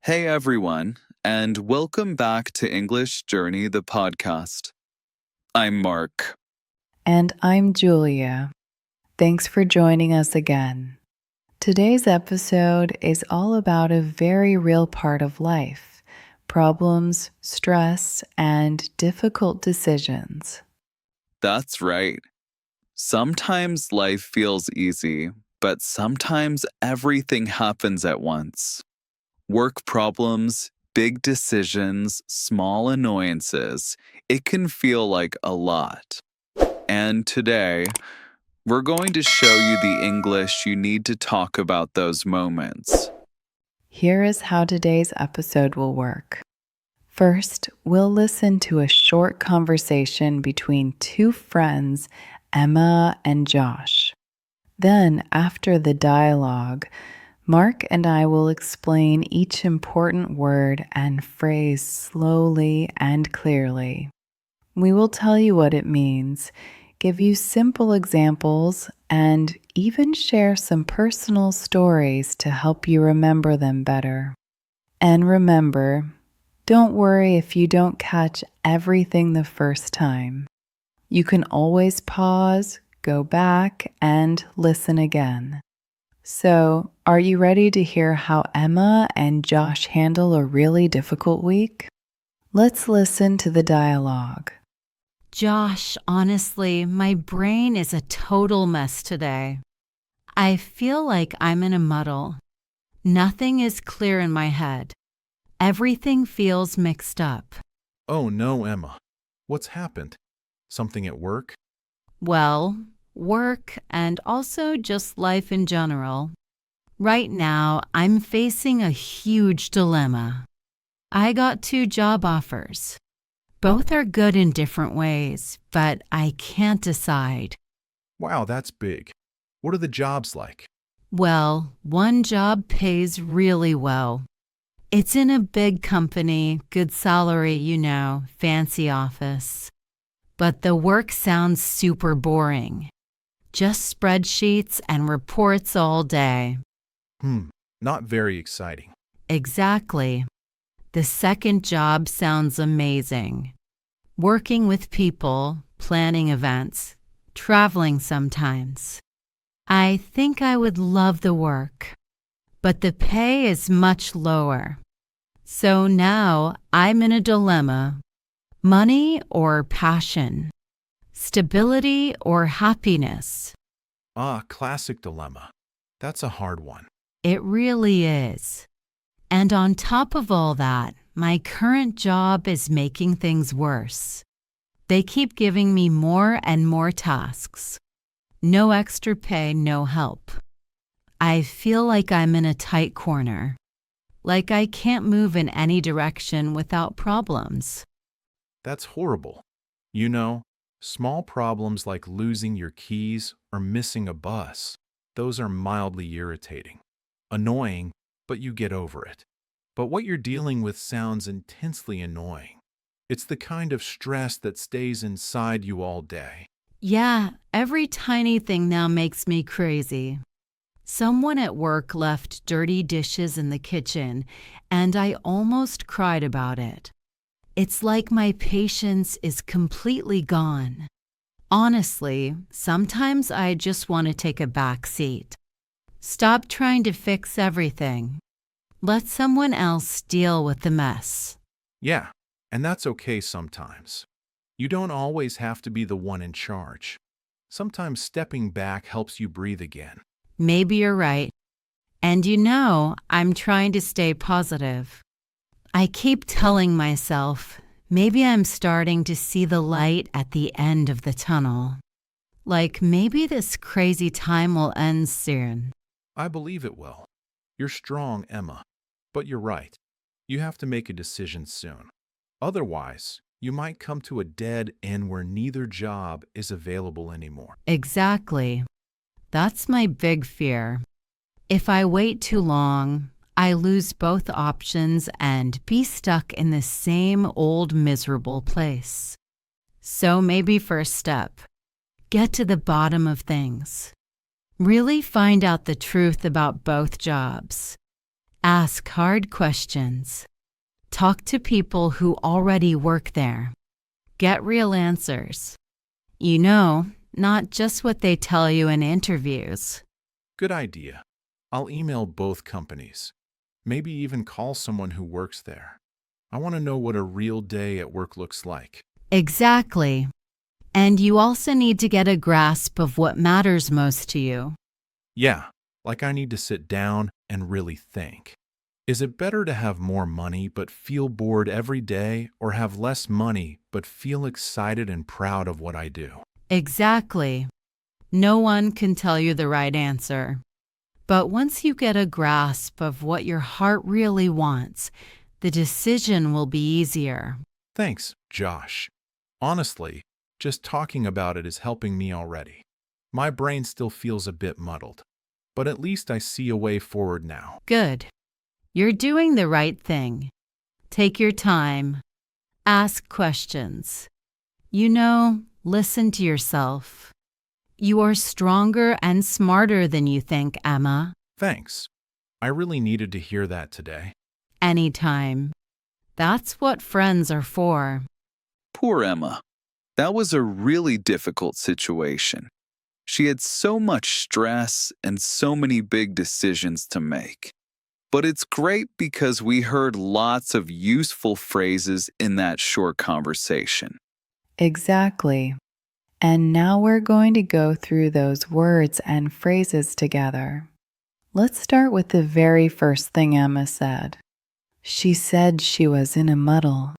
Hey everyone, and welcome back to English Journey, the podcast. I'm Mark. And I'm Julia. Thanks for joining us again. Today's episode is all about a very real part of life: problems, stress, and difficult decisions. That's right. Sometimes life feels easy, but sometimes everything happens at once. Work problems, big decisions, small annoyances. It can feel like a lot. And today, we're going to show you the English you need to talk about those moments. Here is how today's episode will work. First, we'll listen to a short conversation between two friends, Emma and Josh. Then, after the dialogue, Mark and I will explain each important word and phrase slowly and clearly. We will tell you what it means, give you simple examples, and even share some personal stories to help you remember them better. And remember, don't worry if you don't catch everything the first time. You can always pause, go back, and listen again. So, are you ready to hear how Emma and Josh handle a really difficult week? Let's listen to the dialogue. Josh, honestly, my brain is a total mess today. I feel like I'm in a muddle. Nothing is clear in my head. Everything feels mixed up. Oh no, Emma. What's happened? Something at work? Well, work and also just life in general. Right now, I'm facing a huge dilemma. I got 2 job offers. Both are good in different ways, but I can't decide. Wow, that's big. What are the jobs like? Well, one job pays really well. It's in a big company, good salary, fancy office. But the work sounds super boring. Just spreadsheets and reports all day. Not very exciting. Exactly. The second job sounds amazing. Working with people, planning events, traveling sometimes. I think I would love the work, but the pay is much lower. So now I'm in a dilemma: money or passion, stability or happiness. Classic dilemma. That's a hard one. It really is. And on top of all that, my current job is making things worse. They keep giving me more and more tasks. No extra pay, no help. I feel like I'm in a tight corner. Like I can't move in any direction without problems. That's horrible. Small problems like losing your keys or missing a bus, those are mildly irritating. Annoying, but you get over it. But what you're dealing with sounds intensely annoying. It's the kind of stress that stays inside you all day. Yeah, every tiny thing now makes me crazy. Someone at work left dirty dishes in the kitchen, and I almost cried about it. It's like my patience is completely gone. Honestly, sometimes I just want to take a back seat. Stop trying to fix everything. Let someone else deal with the mess. Yeah, and that's okay sometimes. You don't always have to be the one in charge. Sometimes stepping back helps you breathe again. Maybe you're right. And I'm trying to stay positive. I keep telling myself, maybe I'm starting to see the light at the end of the tunnel. Like maybe this crazy time will end soon. I believe it will. You're strong, Emma. But you're right. You have to make a decision soon. Otherwise, you might come to a dead end where neither job is available anymore. Exactly. That's my big fear. If I wait too long, I lose both options and be stuck in the same old miserable place. So maybe first step, get to the bottom of things. Really find out the truth about both jobs. Ask hard questions. Talk to people who already work there. Get real answers. Not just what they tell you in interviews. Good idea. I'll email both companies. Maybe even call someone who works there. I want to know what a real day at work looks like. Exactly. And you also need to get a grasp of what matters most to you. Yeah, like I need to sit down and really think. Is it better to have more money but feel bored every day, or have less money but feel excited and proud of what I do? Exactly. No one can tell you the right answer. But once you get a grasp of what your heart really wants, the decision will be easier. Thanks, Josh. Honestly, just talking about it is helping me already. My brain still feels a bit muddled, but at least I see a way forward now. Good. You're doing the right thing. Take your time. Ask questions. Listen to yourself. You are stronger and smarter than you think, Emma. Thanks. I really needed to hear that today. Anytime. That's what friends are for. Poor Emma. That was a really difficult situation. She had so much stress and so many big decisions to make. But it's great because we heard lots of useful phrases in that short conversation. Exactly. And now we're going to go through those words and phrases together. Let's start with the very first thing Emma said. She said she was in a muddle.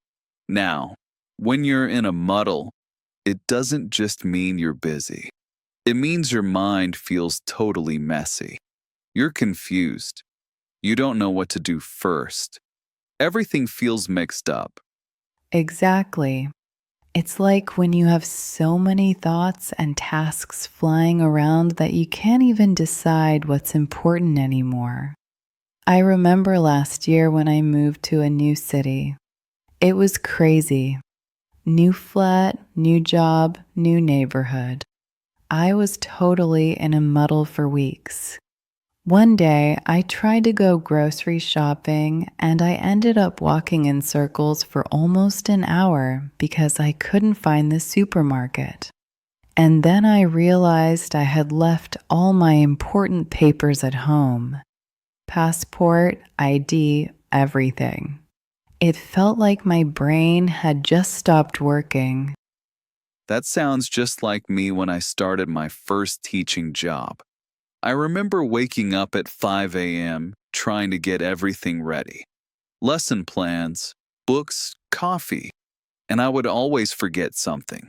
Now, when you're in a muddle, it doesn't just mean you're busy. It means your mind feels totally messy. You're confused. You don't know what to do first. Everything feels mixed up. Exactly. It's like when you have so many thoughts and tasks flying around that you can't even decide what's important anymore. I remember last year when I moved to a new city. It was crazy. New flat, new job, new neighborhood. I was totally in a muddle for weeks. One day, I tried to go grocery shopping and I ended up walking in circles for almost an hour because I couldn't find the supermarket. And then I realized I had left all my important papers at home. Passport, ID, everything. It felt like my brain had just stopped working. That sounds just like me when I started my first teaching job. I remember waking up at 5 a.m. trying to get everything ready. Lesson plans, books, coffee, and I would always forget something.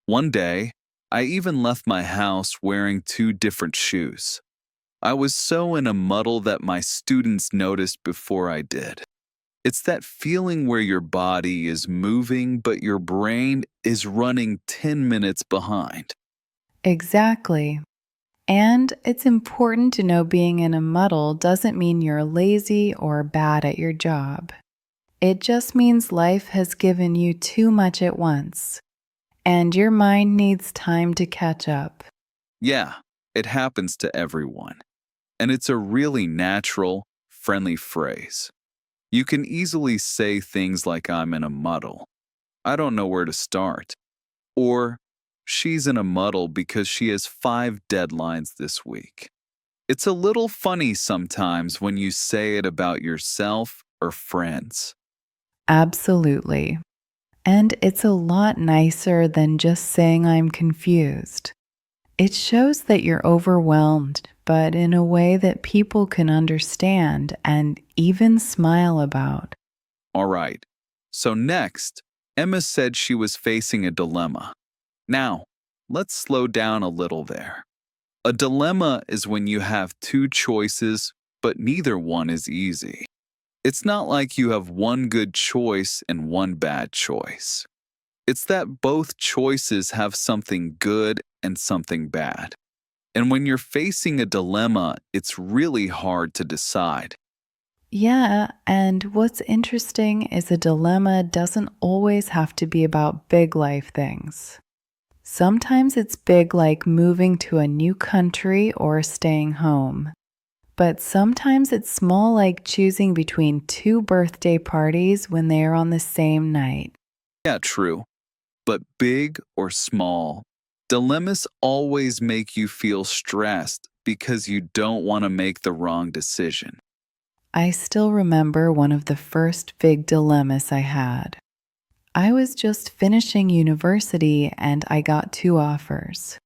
One day, I even left my house wearing 2 different shoes. I was so in a muddle that my students noticed before I did. It's that feeling where your body is moving, but your brain is running 10 minutes behind. Exactly. And it's important to know being in a muddle doesn't mean you're lazy or bad at your job. It just means life has given you too much at once, and your mind needs time to catch up. Yeah, it happens to everyone. And it's a really natural, friendly phrase. You can easily say things like I'm in a muddle. I don't know where to start. Or she's in a muddle because she has 5 deadlines this week. It's a little funny sometimes when you say it about yourself or friends. Absolutely. And it's a lot nicer than just saying I'm confused. It shows that you're overwhelmed, but in a way that people can understand and even smile about. All right. So next, Emma said she was facing a dilemma. Now, let's slow down a little there. A dilemma is when you have 2 choices, but neither one is easy. It's not like you have one good choice and one bad choice. It's that both choices have something good and something bad. And when you're facing a dilemma, it's really hard to decide. Yeah, and what's interesting is a dilemma doesn't always have to be about big life things. Sometimes it's big like moving to a new country or staying home. But sometimes it's small, like choosing between two birthday parties when they are on the same night. Yeah, true. But big or small, dilemmas always make you feel stressed because you don't want to make the wrong decision. I still remember one of the first big dilemmas I had. I was just finishing university and I got two offers.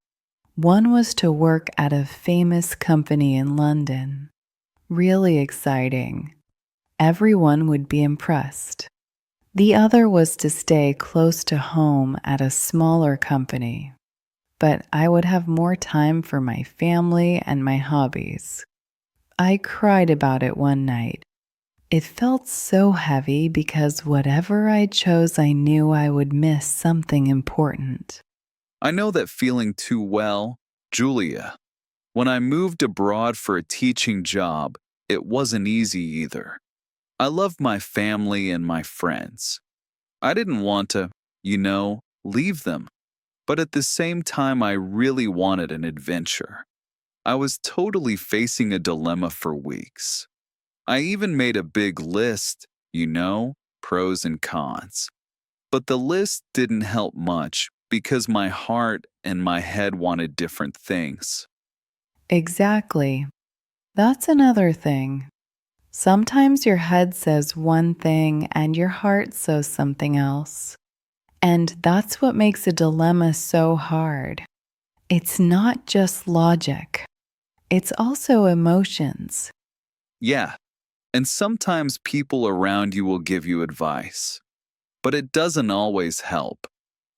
One was to work at a famous company in London. Really exciting. Everyone would be impressed. The other was to stay close to home at a smaller company, but I would have more time for my family and my hobbies. I cried about it one night. It felt so heavy because whatever I chose, I knew I would miss something important. I know that feeling too well, Julia. When I moved abroad for a teaching job, it wasn't easy either. I loved my family and my friends. I didn't want to, leave them. But at the same time, I really wanted an adventure. I was totally facing a dilemma for weeks. I even made a big list, pros and cons. But the list didn't help much because my heart and my head wanted different things. Exactly. That's another thing. Sometimes your head says one thing and your heart says something else. And that's what makes a dilemma so hard. It's not just logic, it's also emotions. Yeah, and sometimes people around you will give you advice. But it doesn't always help,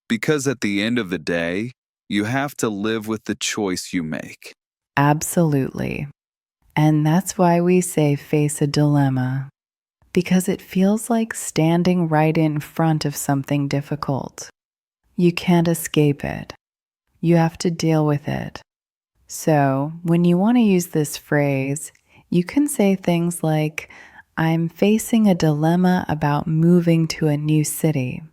because at the end of the day, you have to live with the choice you make. Absolutely. And that's why we say face a dilemma, because it feels like standing right in front of something difficult. You can't escape it. You have to deal with it. So, when you want to use this phrase, you can say things like, I'm facing a dilemma about moving to a new city.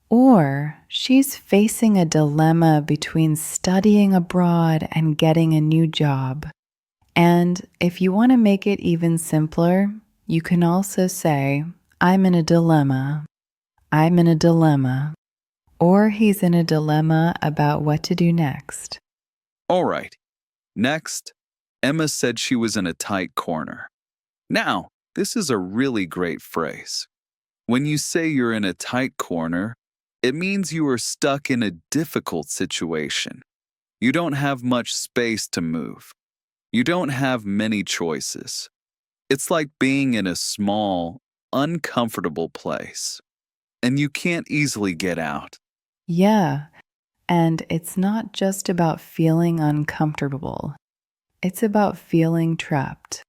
Or, she's facing a dilemma between studying abroad and getting a new job. And if you want to make it even simpler, you can also say, I'm in a dilemma. I'm in a dilemma. Or he's in a dilemma about what to do next. All right. Next, Emma said she was in a tight corner. Now, this is a really great phrase. When you say you're in a tight corner, it means you are stuck in a difficult situation. You don't have much space to move. You don't have many choices. It's like being in a small, uncomfortable place, and you can't easily get out. Yeah, and it's not just about feeling uncomfortable. It's about feeling trapped.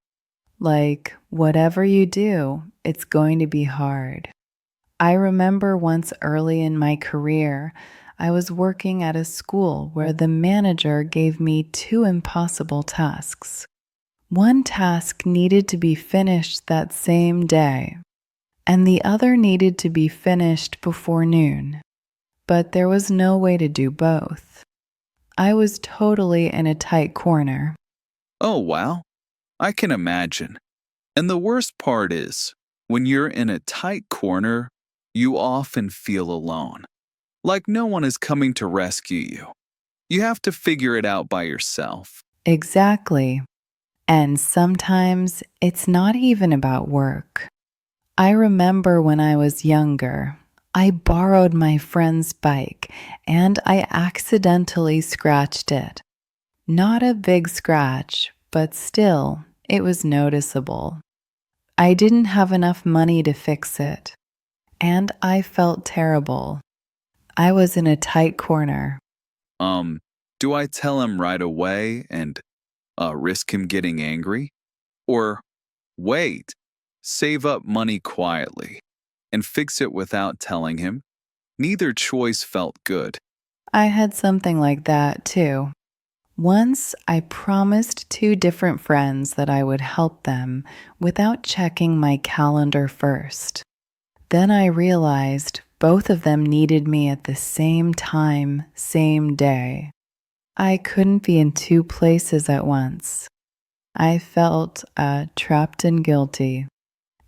Like, whatever you do, it's going to be hard. I remember once early in my career, I was working at a school where the manager gave me two impossible tasks. One task needed to be finished that same day, and the other needed to be finished before noon. But there was no way to do both. I was totally in a tight corner. Oh, wow. I can imagine. And the worst part is, when you're in a tight corner, you often feel alone, like no one is coming to rescue you. You have to figure it out by yourself. Exactly. And sometimes it's not even about work. I remember when I was younger, I borrowed my friend's bike and I accidentally scratched it. Not a big scratch, but still, it was noticeable. I didn't have enough money to fix it, and I felt terrible. I was in a tight corner. Do I tell him right away and risk him getting angry? Or wait, save up money quietly and fix it without telling him? Neither choice felt good. I had something like that too. Once I promised two different friends that I would help them without checking my calendar first. Then I realized both of them needed me at the same time, same day. I couldn't be in two places at once. I felt trapped and guilty.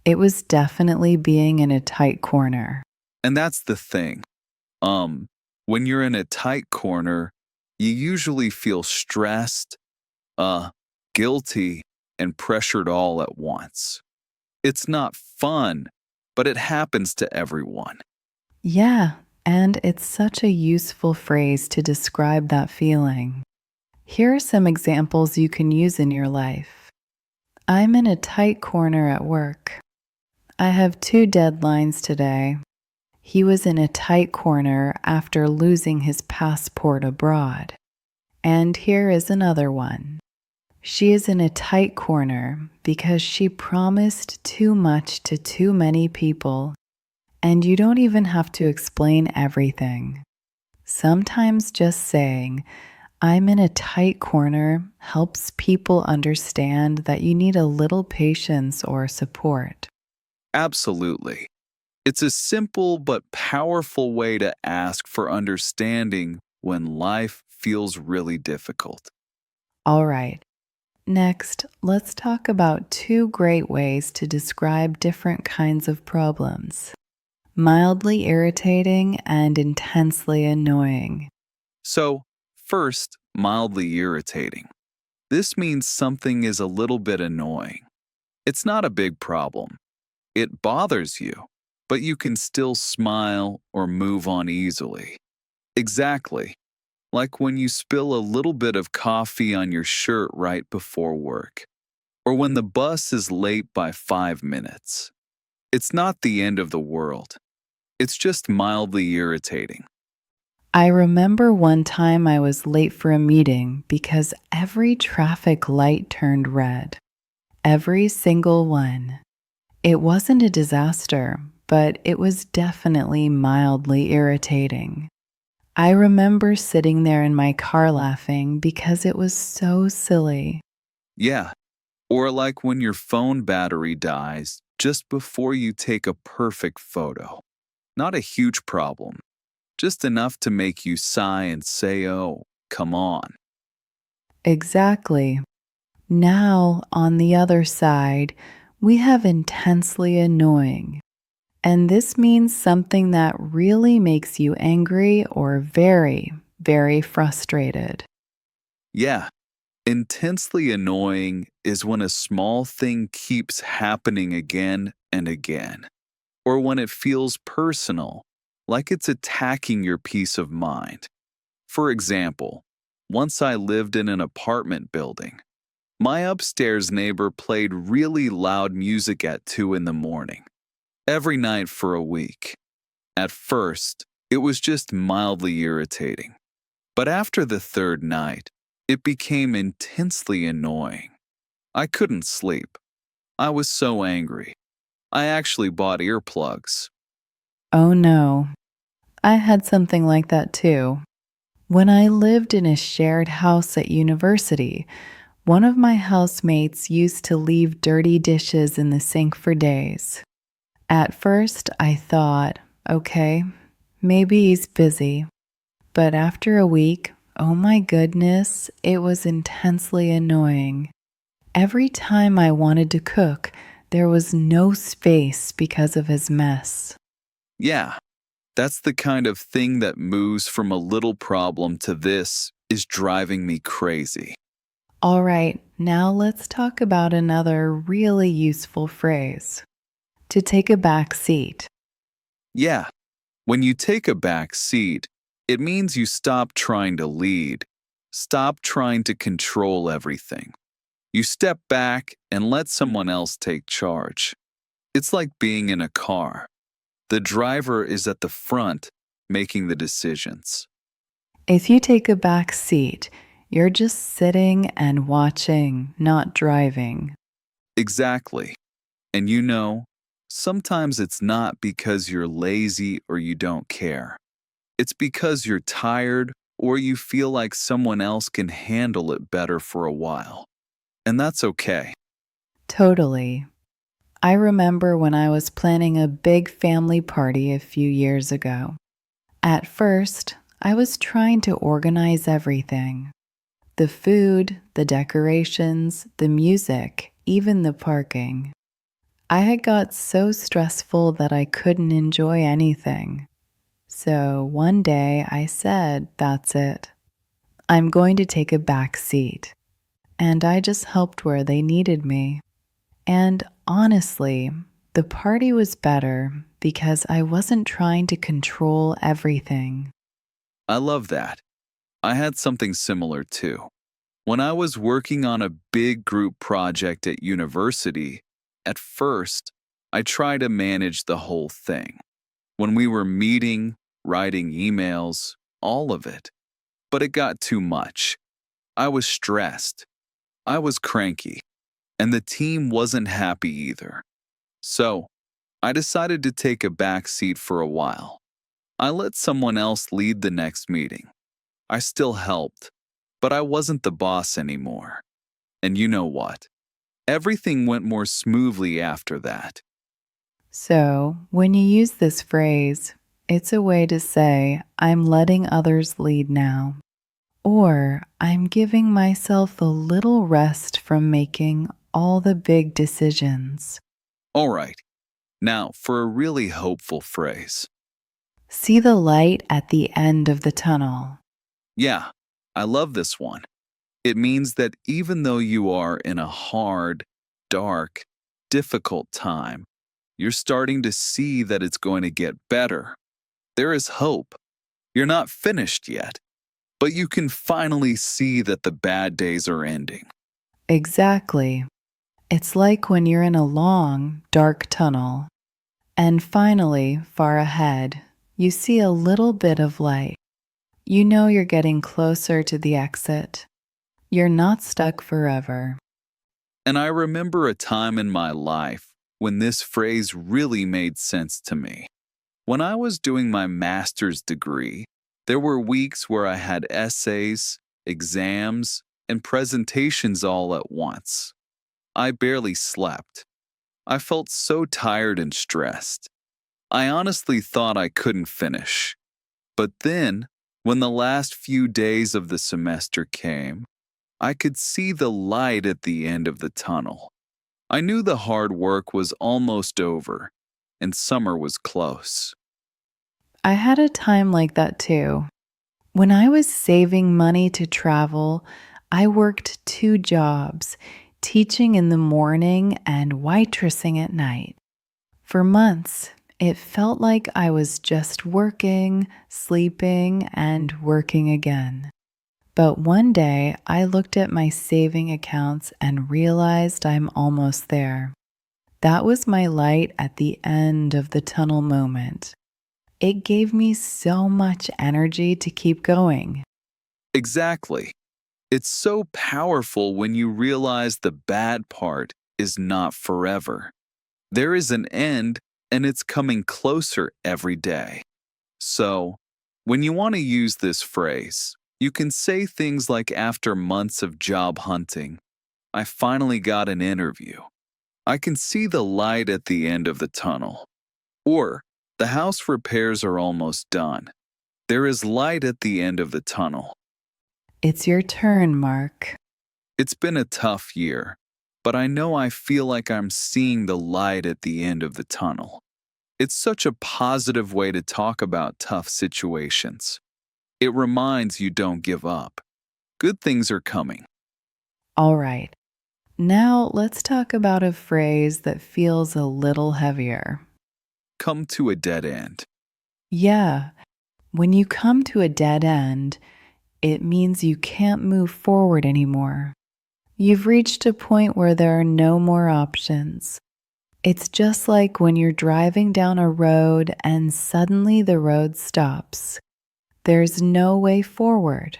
It was definitely being in a tight corner. And that's the thing. Um, when you're in a tight corner, you usually feel stressed, uh, guilty, and pressured all at once. It's not fun, but it happens to everyone. Yeah, and it's such a useful phrase to describe that feeling. Here are some examples you can use in your life. I'm in a tight corner at work. I have 2 deadlines today. He was in a tight corner after losing his passport abroad. And here is another one. She is in a tight corner because she promised too much to too many people, and you don't even have to explain everything. Sometimes just saying, I'm in a tight corner helps people understand that you need a little patience or support. Absolutely. It's a simple but powerful way to ask for understanding when life feels really difficult. All right. Next, let's talk about 2 great ways to describe different kinds of problems: mildly irritating and intensely annoying. So, first, mildly irritating. This means something is a little bit annoying. It's not a big problem. It bothers you, but you can still smile or move on easily. Exactly. Like when you spill a little bit of coffee on your shirt right before work, or when the bus is late by 5 minutes. It's not the end of the world. It's just mildly irritating. I remember one time I was late for a meeting because every traffic light turned red. Every single one. It wasn't a disaster, but it was definitely mildly irritating. I remember sitting there in my car laughing because it was so silly. Yeah. Or like when your phone battery dies just before you take a perfect photo. Not a huge problem, just enough to make you sigh and say, oh, come on. Exactly. Now, on the other side, we have intensely annoying. And this means something that really makes you angry or very, very frustrated. Yeah, intensely annoying is when a small thing keeps happening again and again, or when it feels personal, like it's attacking your peace of mind. For example, once I lived in an apartment building. My upstairs neighbor played really loud music at 2 in the morning, every night for a week. At first, it was just mildly irritating. But after the third night, it became intensely annoying. I couldn't sleep. I was so angry. I actually bought earplugs. Oh no, I had something like that too. When I lived in a shared house at university, one of my housemates used to leave dirty dishes in the sink for days. At first, I thought, okay, maybe he's busy. But after a week, oh my goodness, it was intensely annoying. Every time I wanted to cook, there was no space because of his mess. Yeah, that's the kind of thing that moves from a little problem to this is driving me crazy. All right, now let's talk about another really useful phrase: to take a back seat. Yeah, when you take a back seat, it means you stop trying to lead, stop trying to control everything. You step back and let someone else take charge. It's like being in a car. The driver is at the front making the decisions. If you take a back seat, you're just sitting and watching, not driving. Exactly. And sometimes it's not because you're lazy or you don't care. It's because you're tired or you feel like someone else can handle it better for a while. And that's okay. Totally. I remember when I was planning a big family party a few years ago. At first, I was trying to organize everything. The food, the decorations, the music, even the parking. I had got so stressful that I couldn't enjoy anything. So one day I said, that's it. I'm going to take a back seat. And I just helped where they needed me. And honestly, the party was better because I wasn't trying to control everything. I love that. I had something similar too. When I was working on a big group project at university, at first, I tried to manage the whole thing. When we were meeting, writing emails, all of it. But it got too much. I was stressed. I was cranky. And the team wasn't happy either. So, I decided to take a back seat for a while. I let someone else lead the next meeting. I still helped, but I wasn't the boss anymore. And you know what? Everything went more smoothly after that. So, when you use this phrase, it's a way to say, I'm letting others lead now. Or, I'm giving myself a little rest from making all the big decisions. All right, now for a really hopeful phrase. See the light at the end of the tunnel. Yeah, I love this one. It means that even though you are in a hard, dark, difficult time, you're starting to see that it's going to get better. There is hope. You're not finished yet, but you can finally see that the bad days are ending. Exactly. It's like when you're in a long, dark tunnel, and finally, far ahead, you see a little bit of light. You know you're getting closer to the exit. You're not stuck forever. And I remember a time in my life when this phrase really made sense to me. When I was doing my master's degree, there were weeks where I had essays, exams, and presentations all at once. I barely slept. I felt so tired and stressed. I honestly thought I couldn't finish. But then, when the last few days of the semester came, I could see the light at the end of the tunnel. I knew the hard work was almost over, and summer was close. I had a time like that too. When I was saving money to travel, I worked 2 jobs, teaching in the morning and waitressing at night. For months, it felt like I was just working, sleeping, and working again. But one day, I looked at my saving accounts and realized I'm almost there. That was my light at the end of the tunnel moment. It gave me so much energy to keep going. Exactly. It's so powerful when you realize the bad part is not forever. There is an end, and it's coming closer every day. So, when you want to use this phrase, you can say things like after months of job hunting, I finally got an interview. I can see the light at the end of the tunnel. Or, the house repairs are almost done. There is light at the end of the tunnel. It's your turn, Mark. It's been a tough year, but I know I feel like I'm seeing the light at the end of the tunnel. It's such a positive way to talk about tough situations. It reminds you don't give up. Good things are coming. All right. Now let's talk about a phrase that feels a little heavier. Come to a dead end. Yeah, when you come to a dead end, it means you can't move forward anymore. You've reached a point where there are no more options. It's just like when you're driving down a road and suddenly the road stops. There's no way forward,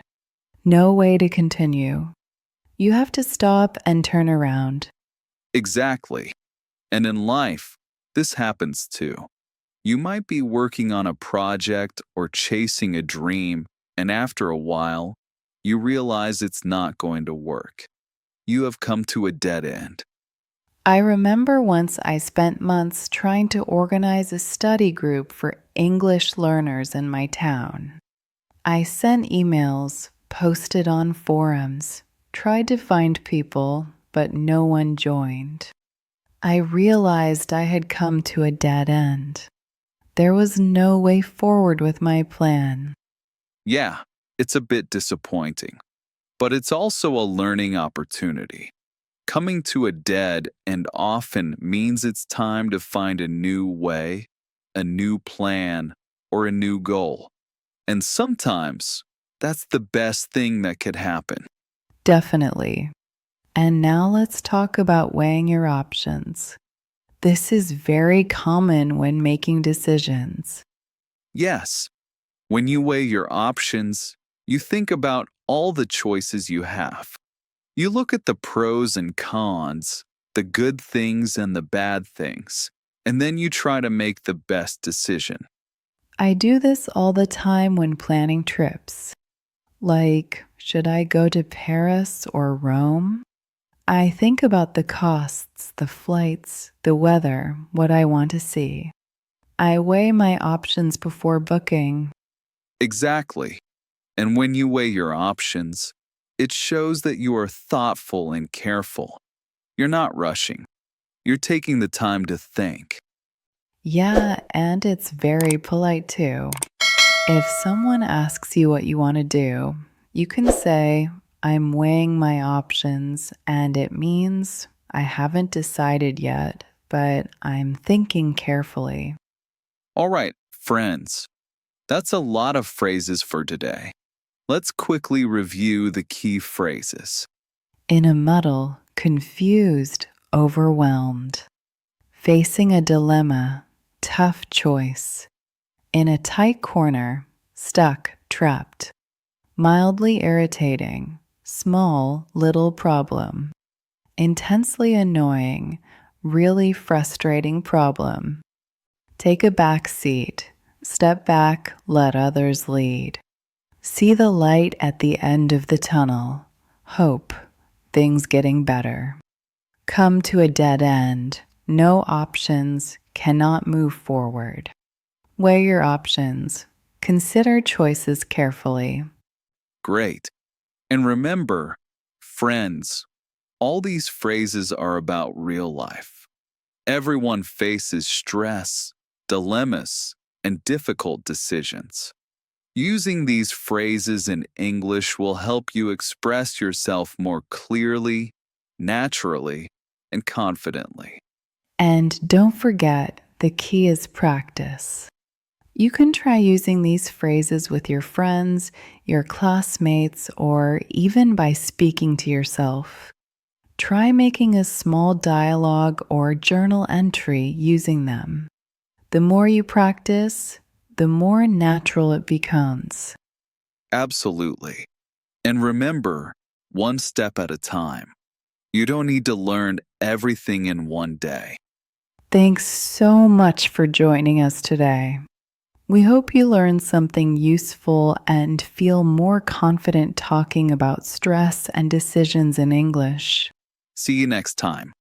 no way to continue. You have to stop and turn around. Exactly. And in life, this happens too. You might be working on a project or chasing a dream, and after a while, you realize it's not going to work. You have come to a dead end. I remember once I spent months trying to organize a study group for English learners in my town. I sent emails, posted on forums, tried to find people, but no one joined. I realized I had come to a dead end. There was no way forward with my plan. Yeah, it's a bit disappointing, but it's also a learning opportunity. Coming to a dead end often means it's time to find a new way, a new plan, or a new goal. And sometimes that's the best thing that could happen. Definitely. And now let's talk about weighing your options. This is very common when making decisions. Yes, when you weigh your options, you think about all the choices you have. You look at the pros and cons, the good things and the bad things, and then you try to make the best decision. I do this all the time when planning trips. Like, should I go to Paris or Rome? I think about the costs, the flights, the weather, what I want to see. I weigh my options before booking. Exactly. And when you weigh your options, it shows that you are thoughtful and careful. You're not rushing. You're taking the time to think. Yeah, and it's very polite too. If someone asks you what you want to do, you can say, I'm weighing my options, and it means I haven't decided yet, but I'm thinking carefully. All right, friends, that's a lot of phrases for today. Let's quickly review the key phrases. In a muddle, confused, overwhelmed. Facing a dilemma, tough choice. In a tight corner, stuck, trapped. Mildly irritating, small, little problem. Intensely annoying, really frustrating problem. Take a back seat, step back, let others lead. See the light at the end of the tunnel, hope, things getting better. Come to a dead end, no options, cannot move forward. Weigh your options, consider choices carefully. Great. And remember, friends, all these phrases are about real life. Everyone faces stress, dilemmas, and difficult decisions. Using these phrases in English will help you express yourself more clearly, naturally, and confidently. And don't forget, the key is practice. You can try using these phrases with your friends, your classmates, or even by speaking to yourself. Try making a small dialogue or journal entry using them. The more you practice, the more natural it becomes. Absolutely. And remember, one step at a time. You don't need to learn everything in one day. Thanks so much for joining us today. We hope you learned something useful and feel more confident talking about stress and decisions in English. See you next time.